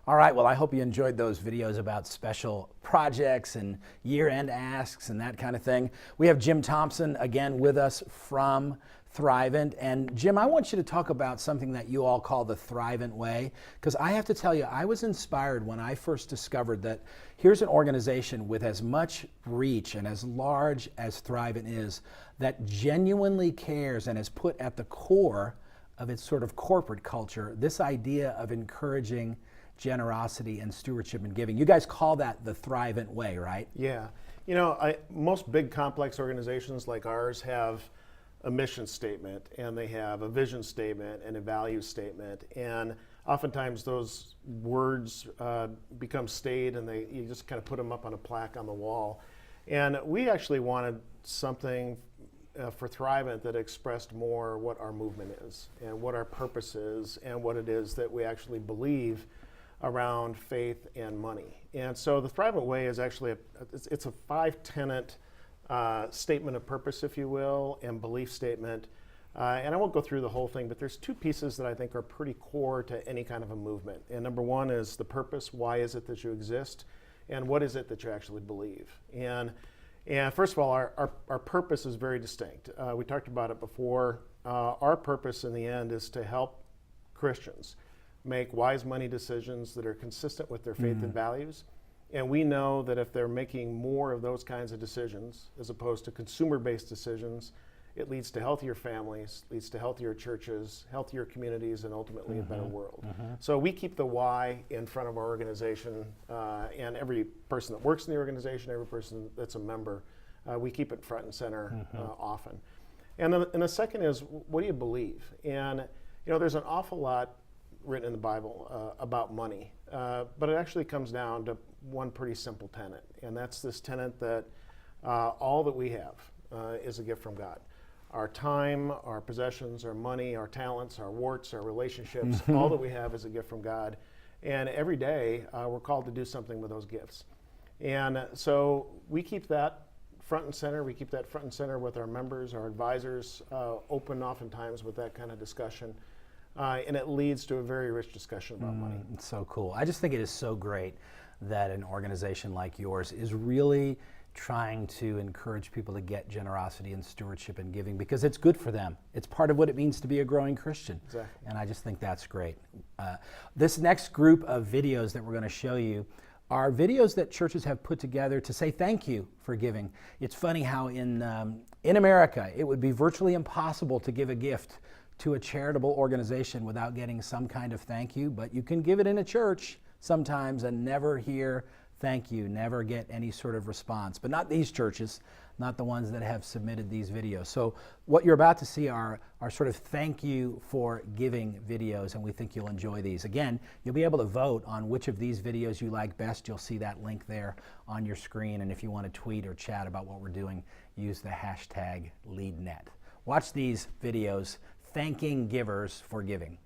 All right, well, I hope you enjoyed those videos about special projects and year-end asks and that kind of thing. We have Jim Thompson again with us from Thrivent. And Jim, I want you to talk about something that you all call the Thrivent Way, because I have to tell you, I was inspired when I first discovered that here's an organization with as much reach and as large as Thrivent is, that genuinely cares and has put at the core of its sort of corporate culture this idea of encouraging generosity and stewardship and giving. You guys call that the Thrivent Way, right? Yeah. You know, most big complex organizations like ours have a mission statement, and they have a vision statement and a value statement, and oftentimes those words become staid, and you just kind of put them up on a plaque on the wall. And we actually wanted something for Thrivent that expressed more what our movement is and what our purpose is and what it is that we actually believe around faith and money. And so the Thrivent Way is actually it's a 5-tenet statement of purpose, if you will, and belief statement. And I won't go through the whole thing, but there's two pieces that I think are pretty core to any kind of a movement. And number one is the purpose. Why is it that you exist? And what is it that you actually believe? And first of all, our purpose is very distinct. We talked about it before. Our purpose in the end is to help Christians make wise money decisions that are consistent with their faith and values. And we know that if they're making more of those kinds of decisions, as opposed to consumer-based decisions, it leads to healthier families, leads to healthier churches, healthier communities, and ultimately a better world. So we keep the why in front of our organization, and every person that works in the organization, every person that's a member, we keep it front and center often. And the second is, what do you believe? And you know, there's an awful lot written in the Bible about money, but it actually comes down to one pretty simple tenet, and that's this tenet that all that we have is a gift from God. Our time, our possessions, our money, our talents, our warts, our relationships, all that we have is a gift from God. And every day we're called to do something with those gifts. And so we keep that front and center. We keep that front and center with our members, our advisors, open oftentimes with that kind of discussion. And it leads to a very rich discussion about money. It's so cool. I just think it is so great that an organization like yours is really trying to encourage people to get generosity and stewardship and giving, because it's good for them. It's part of what it means to be a growing Christian. Exactly. And I just think that's great. This next group of videos that we're going to show you are videos that churches have put together to say thank you for giving. It's funny how in America it would be virtually impossible to give a gift to a charitable organization without getting some kind of thank you, but you can give it in a church sometimes and never hear thank you, never get any sort of response. But not these churches, not the ones that have submitted these videos. So what you're about to see are sort of thank you for giving videos, and we think you'll enjoy these. Again, you'll be able to vote on which of these videos you like best. You'll see that link there on your screen, and if you want to tweet or chat about what we're doing, use the hashtag LeadNet. Watch these videos thanking givers for giving.